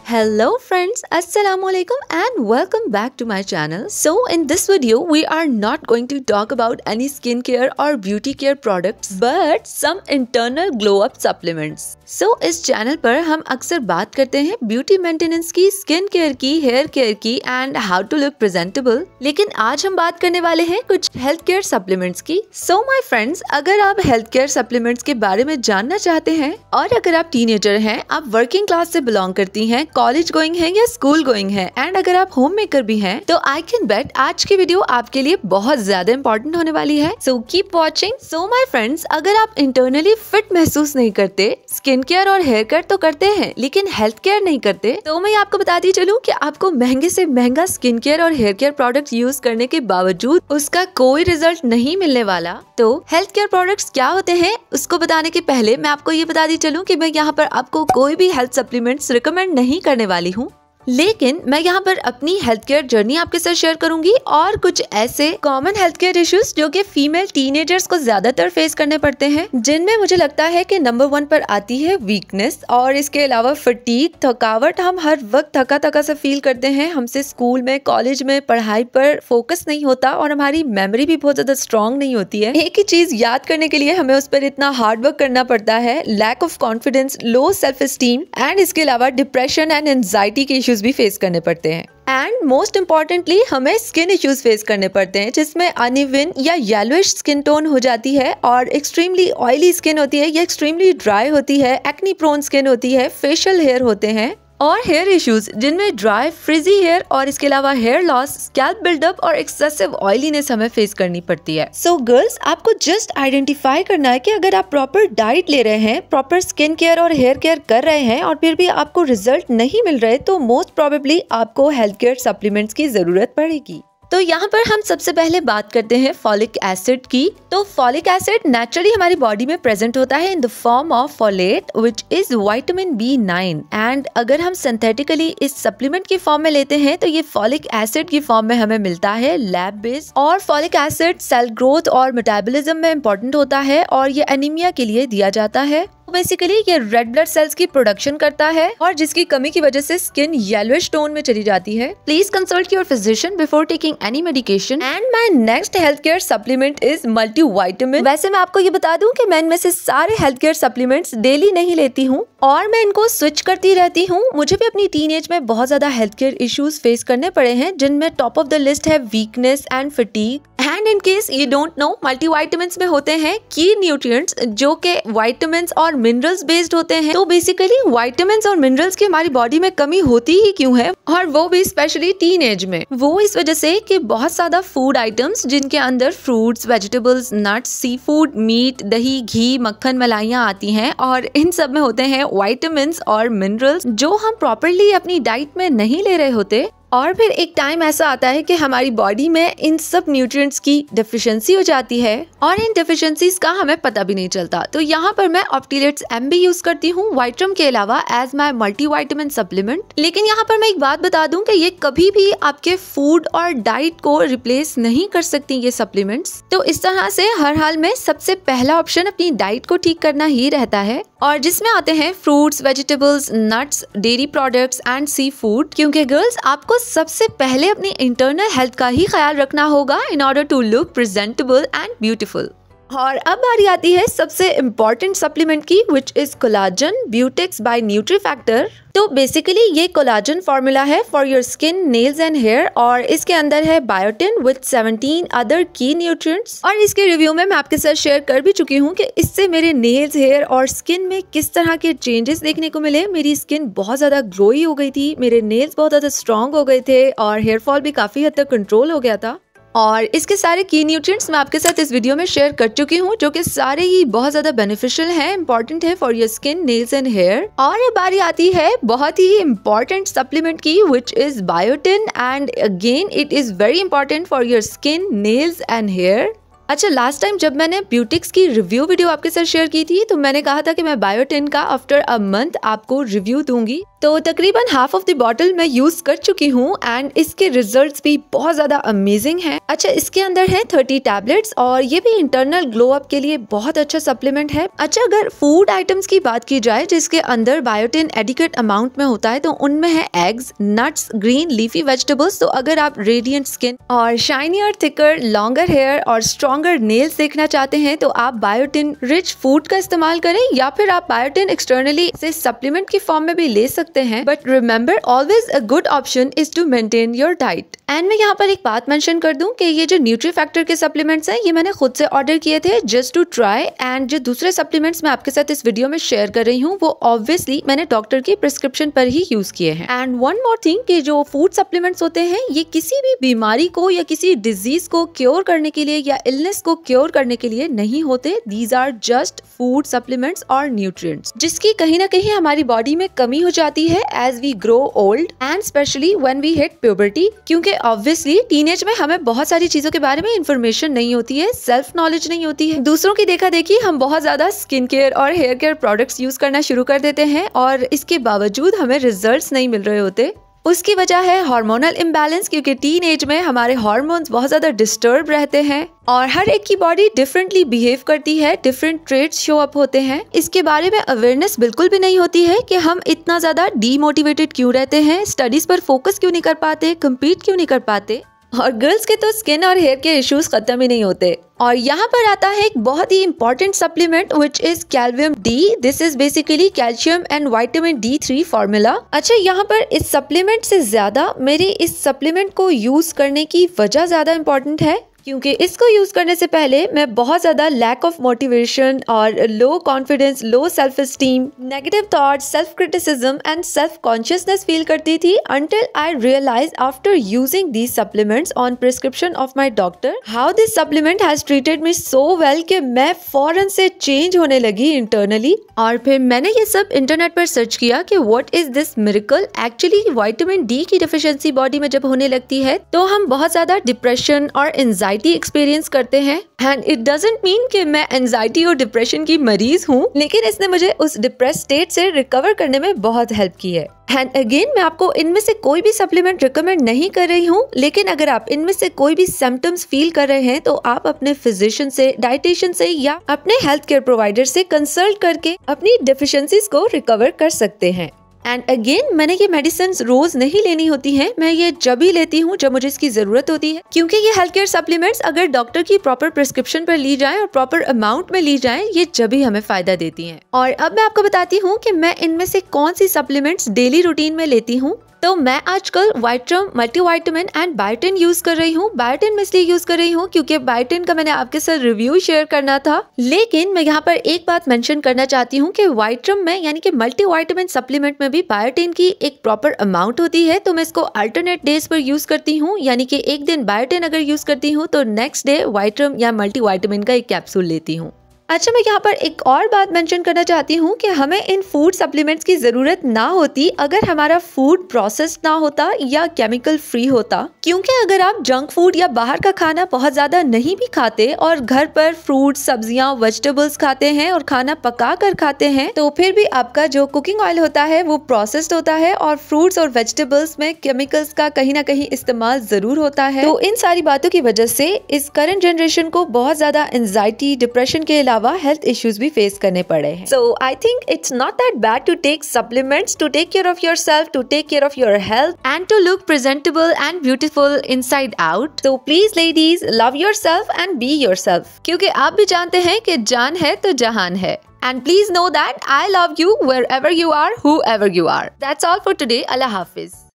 Hello friends, Assalamualaikum and welcome back to my channel. So in this video we are not going to talk about any skincare or beauty care products but some internal glow up supplements. So इस channel पर हम अक्सर बात करते हैं beauty maintenance की, skin care की, hair care की and how to look presentable. लेकिन आज हम बात करने वाले हैं कुछ हेल्थ केयर सप्लीमेंट्स की। सो माय फ्रेंड्स, अगर आप हेल्थ केयर सप्लीमेंट्स के बारे में जानना चाहते हैं और अगर आप टीनेजर हैं, आप वर्किंग क्लास से बिलोंग करती हैं, कॉलेज गोइंग है या स्कूल गोइंग है एंड अगर आप होम मेकर भी हैं, तो आई कैन बेट आज की वीडियो आपके लिए बहुत ज्यादा इंपॉर्टेंट होने वाली है। So keep watching. So my friends, अगर आप इंटरनली फिट महसूस नहीं करते, स्किन केयर और हेयर केयर तो करते हैं लेकिन हेल्थ केयर नहीं करते, तो मैं आपको बताती चलूं कि आपको महंगे से महंगा स्किन केयर और हेयर केयर प्रोडक्ट यूज करने के बावजूद उसका कोई रिजल्ट नहीं मिलने वाला। तो हेल्थ केयर प्रोडक्ट्स क्या होते हैं उसको बताने के पहले मैं आपको ये बताती चलूं कि मैं यहाँ पर आपको कोई भी हेल्थ सप्लीमेंट्स रिकमेंड नहीं करने वाली हूँ, लेकिन मैं यहाँ पर अपनी हेल्थ केयर जर्नी आपके साथ शेयर करूंगी और कुछ ऐसे कॉमन हेल्थ केयर इश्यूज जो कि फीमेल टीनेजर्स को ज्यादातर फेस करने पड़ते हैं, जिनमें मुझे लगता है कि नंबर 1 पर आती है वीकनेस और इसके अलावा फटीग, थकावट। हम हर वक्त थका थका सा फील करते हैं, हमसे स्कूल में, कॉलेज में पढ़ाई पर फोकस नहीं होता और हमारी मेमोरी भी बहुत ज्यादा स्ट्रॉन्ग नहीं होती है। एक ही चीज याद करने के लिए हमें उस पर इतना हार्ड वर्क करना पड़ता है। Lack of confidence, low self esteem and इसके अलावा डिप्रेशन एंड एंजाइटी के इश्यूज भी फेस करने पड़ते हैं। एंड मोस्ट इम्पॉर्टेंटली हमें स्किन इश्यूज फेस करने पड़ते हैं, जिसमें अनइवन या येलोइश स्किन टोन हो जाती है और एक्सट्रीमली ऑयली स्किन होती है या एक्सट्रीमली ड्राई होती है, एक्नी प्रोन स्किन होती है, फेशियल हेयर होते हैं और हेयर इश्यूज जिनमें ड्राई फ्रिजी हेयर और इसके अलावा हेयर लॉस, स्कैल्प बिल्डअप और एक्सेसिव ऑयलीनेस हमें फेस करनी पड़ती है। सो गर्ल्स, आपको जस्ट आइडेंटिफाई करना है कि अगर आप प्रॉपर डाइट ले रहे हैं, प्रॉपर स्किन केयर और हेयर केयर कर रहे हैं और फिर भी आपको रिजल्ट नहीं मिल रहे, तो मोस्ट प्रोबेबली आपको हेल्थ केयर सप्लीमेंट्स की जरूरत पड़ेगी। तो यहाँ पर हम सबसे पहले बात करते हैं फॉलिक एसिड की। तो फॉलिक एसिड नेचुरली हमारी बॉडी में प्रेजेंट होता है in the form of folate which is vitamin B9 and अगर हम सिंथेटिकली इस सप्लीमेंट की फॉर्म में लेते हैं तो ये फॉलिक एसिड की फॉर्म में हमें मिलता है लैब बेस्ड। और फॉलिक एसिड सेल ग्रोथ और मेटाबॉलिज्म में इम्पोर्टेंट होता है और ये एनीमिया के लिए दिया जाता है। बेसिकली ये रेड ब्लड सेल्स की प्रोडक्शन करता है और जिसकी कमी की वजह से स्किन येलोइश टोन में चली जाती है। Please consult your physician before taking any medication. And my next health care supplement is multivitamin. वैसे मैं आपको ये बता दूं कि मैं इनमें से सारे हेल्थ केयर सप्लीमेंट्स डेली नहीं लेती हूँ और मैं इनको स्विच करती रहती हूँ। मुझे भी अपनी टीनेज में बहुत ज्यादा हेल्थ केयर इश्यूज फेस करने पड़े हैं, जिनमें टॉप ऑफ द लिस्ट है weakness and fatigue. And in case you don't know, multivitamins में होते हैं की न्यूट्रिएंट्स जो कि विटामिन्स और मिनरल्स बेस्ड होते हैं। तो बेसिकली विटामिन्स और मिनरल्स की हमारी बॉडी में कमी होती ही क्यों है, और वो भी स्पेशली टीनेज में? वो इस वजह से कि बहुत ज्यादा फूड आइटम्स जिनके अंदर fruits, vegetables, nuts, sea food, meet, दही, घी, मक्खन, मलाइयाँ आती हैं और इन सब में होते हैं विटामिन्स और मिनरल्स जो हम प्रॉपरली अपनी डाइट में नहीं ले रहे होते। और फिर एक टाइम ऐसा आता है कि हमारी बॉडी में इन सब न्यूट्रिएंट्स की डेफिशिएंसी हो जाती है और इन डेफिशिएंसीज का हमें पता भी नहीं चलता। तो यहाँ पर मैं ऑप्टिलेट्स MB यूज करती हूँ वाइट्रम के अलावा एज माय मल्टीविटामिन सप्लीमेंट। लेकिन यहाँ पर मैं एक बात बता दूं कि ये कभी भी आपके फूड और डाइट को रिप्लेस नहीं कर सकती ये सप्लीमेंट्स। तो इस तरह से हर हाल में सबसे पहला ऑप्शन अपनी डाइट को ठीक करना ही रहता है और जिसमें आते हैं fruits, vegetables, nuts, dairy products and sea food. क्योंकि गर्ल्स, आपको सबसे पहले अपनी इंटरनल हेल्थ का ही ख्याल रखना होगा in order to look presentable and beautiful. और अब बारी आती है सबसे इम्पोर्टेंट सप्लीमेंट की, which is collagen Beautex by Nutrifactor. तो बेसिकली ये कोलाजन फॉर्मूला है for your skin, nails and hair और इसके अंदर है biotin with 17 other key nutrients. और इसके रिव्यू में मैं आपके साथ शेयर कर भी चुकी हूँ कि इससे मेरे नेल्स, हेयर और स्किन में किस तरह के चेंजेस देखने को मिले। मेरी स्किन बहुत ज्यादा ग्लोई हो गई थी, मेरे नेल्स बहुत ज्यादा स्ट्रॉन्ग हो गए थे और हेयर फॉल भी काफी हद तक कंट्रोल हो गया था। और इसके सारे की न्यूट्रिएंट्स मैं आपके साथ इस वीडियो में शेयर कर चुकी हूँ, जो कि सारे ही बहुत ज्यादा बेनिफिशियल हैं, इंपॉर्टेंट है for your skin, nails and hair. और अब बारी आती है बहुत ही इंपॉर्टेंट सप्लीमेंट की, which is biotin and again it is very important for your skin, nails and hair. अच्छा, लास्ट टाइम जब मैंने ब्यूटिक्स की रिव्यू वीडियो आपके साथ शेयर की थी तो मैंने कहा था कि मैं बायोटिन का आफ्टर अ मंथ आपको रिव्यू दूंगी। तो तो तकरीबन हाफ ऑफ द बॉटल मैं यूज कर चुकी हूँ एंड इसके रिजल्ट्स भी बहुत ज्यादा अमेजिंग हैं। अच्छा, इसके अंदर है 30 टैबलेट्स और ये भी इंटरनल ग्लो अप के लिए बहुत अच्छा सप्लीमेंट है। अच्छा, अगर फूड आइटम्स की बात की जाए जिसके अंदर बायोटिन एडिक्वेट अमाउंट में होता है तो उनमें है eggs, nuts, green leafy vegetables. तो अगर आप रेडिएंट स्किन और शाइनियर, थिकर, लॉन्गर हेयर और स्ट्रॉन्गर नेल्स देखना चाहते हैं तो आप बायोटिन रिच फूड का इस्तेमाल करें, या फिर आप बायोटिन एक्सटर्नली से सप्लीमेंट की फॉर्म में भी ले सकते हैं। But remember, always a good option is to maintain your diet. And मैं यहाँ पर एक बात मेंशन कर दूं कि ये जो न्यूट्री फैक्टर के सप्लीमेंट्स हैं ये मैंने खुद से ऑर्डर किए थे जस्ट टू ट्राई, एंड जो दूसरे सप्लीमेंट्स मैं आपके साथ इस वीडियो में शेयर कर रही हूँ वो ऑब्वियसली मैंने डॉक्टर की प्रिस्क्रिप्शन पर ही यूज किए हैं। एंड वन मोर थिंग कि जो फूड सप्लीमेंट्स होते हैं ये किसी भी बीमारी को या किसी डिजीज को क्योर करने के लिए या इलनेस को क्योर करने के लिए नहीं होते। These are just food supplements और न्यूट्रिएंट्स जिसकी कहीं ना कहीं हमारी बॉडी में कमी हो जाती है as we grow old and specially when we hit puberty, क्योंकि ऑब्वियसली टीनेज में हमें बहुत सारी चीजों के बारे में इंफॉर्मेशन नहीं होती है, सेल्फ नॉलेज नहीं होती है। दूसरों की देखा देखी हम बहुत ज्यादा स्किन केयर और हेयर केयर प्रोडक्ट्स यूज करना शुरू कर देते हैं और इसके बावजूद हमें रिजल्ट्स नहीं मिल रहे होते। उसकी वजह है हार्मोनल इम्बैलेंस, क्योंकि टीन एज में हमारे हार्मोन्स बहुत ज्यादा डिस्टर्ब रहते हैं और हर एक की बॉडी डिफरेंटली बिहेव करती है, डिफरेंट ट्रेट्स शो अप होते हैं। इसके बारे में अवेयरनेस बिल्कुल भी नहीं होती है कि हम इतना ज्यादा डीमोटिवेटेड क्यों रहते हैं, स्टडीज पर फोकस क्यों नहीं कर पाते, कम्पीट क्यों नहीं कर पाते। और गर्ल्स के तो स्किन और हेयर के इश्यूज खत्म ही नहीं होते। और यहाँ पर आता है एक बहुत ही important supplement which is calcium D. This is basically calcium and vitamin D3 formula. अच्छा, यहाँ पर इस सप्लीमेंट से ज्यादा मेरे इस सप्लीमेंट को यूज करने की वजह ज्यादा इंपॉर्टेंट है, क्योंकि इसको यूज करने से पहले मैं बहुत ज्यादा लैक ऑफ मोटिवेशन और low confidence, low self esteem, negative thoughts, self criticism and self consciousness feel करती थी until I realized after using these supplements on prescription of my doctor how this supplement has treated me so well कि मैं फौरन से change होने लगी internally. और फिर मैंने ये सब इंटरनेट पर सर्च किया कि what is this miracle. Actually vitamin D की डिफिशियंसी बॉडी में जब होने लगती है तो हम बहुत ज्यादा डिप्रेशन और एंजाइटी एक्सपीरियंस करते हैं। एंड इट डजंट मीन कि मैं एंजाइटी और डिप्रेशन की मरीज हूँ, लेकिन इसने मुझे उस डिप्रेस स्टेट से रिकवर करने में बहुत हेल्प की है। एंड अगेन, मैं आपको इनमें से कोई भी सप्लीमेंट रिकमेंड नहीं कर रही हूँ, लेकिन अगर आप इनमें से कोई भी सिम्टम्स फील कर रहे हैं तो आप अपने फिजिशियन से, डाइटिशियन से या अपने हेल्थ केयर प्रोवाइडर से कंसल्ट करके अपनी डेफिशिएंसीज को रिकवर कर सकते हैं। एंड अगेन, मैंने ये मेडिसिन रोज नहीं लेनी होती हैं, मैं ये जब ही लेती हूँ जब मुझे इसकी जरूरत होती है, क्योंकि ये हेल्थ केयर सप्लीमेंट्स अगर डॉक्टर की प्रॉपर प्रिस्क्रिप्शन पर ली जाए और प्रॉपर अमाउंट में ली जाए, ये जब ही हमें फायदा देती हैं। और अब मैं आपको बताती हूँ कि मैं इनमें से कौन सी सप्लीमेंट्स डेली रूटीन में लेती हूँ। तो मैं आजकल वाइट्रम, मल्टीविटामिन एंड बायोटिन यूज कर रही हूँ। बायोटिन में इसलिए यूज कर रही हूँ क्योंकि बायोटिन का मैंने आपके साथ रिव्यू शेयर करना था, लेकिन मैं यहाँ पर एक बात मेंशन करना चाहती हूँ कि वाइट्रम में यानी कि मल्टीविटामिन सप्लीमेंट में भी बायोटिन की एक प्रॉपर अमाउंट होती है। तो मैं इसको अल्टरनेट डेज पर यूज करती हूँ, यानी कि एक दिन बायोटिन अगर यूज करती हूँ तो नेक्स्ट डे वाइट्रम या मल्टीविटामिन का एक कैप्सूल लेती हूँ। अच्छा, मैं यहाँ पर एक और बात मेंशन करना चाहती हूँ कि हमें इन फूड सप्लीमेंट्स की जरूरत ना होती अगर हमारा फूड प्रोसेस ना होता या केमिकल फ्री होता, क्योंकि अगर आप जंक फूड या बाहर का खाना बहुत ज्यादा नहीं भी खाते और घर पर फ्रूट, सब्जियां, वेजिटेबल्स खाते हैं और खाना पका कर खाते हैं, तो फिर भी आपका जो कुकिंग ऑयल होता है वो प्रोसेस्ड होता है और फ्रूट्स और वेजिटेबल्स में केमिकल्स का कहीं ना कहीं इस्तेमाल जरूर होता है। तो इन सारी बातों की वजह से इस करंट जनरेशन को बहुत ज्यादा एंजाइटी, डिप्रेशन के हेल्थ इश्यूज भी फेस करने पड़े हैं। So I think it's not that bad to take supplements to take care of yourself, to take care of your health and to look presentable and beautiful inside out. So please ladies, love yourself and be yourself. क्योंकि आप भी जानते हैं कि जान है तो जहान है। And please know that I love you wherever you are, whoever you are. That's all for today. Allah Hafiz.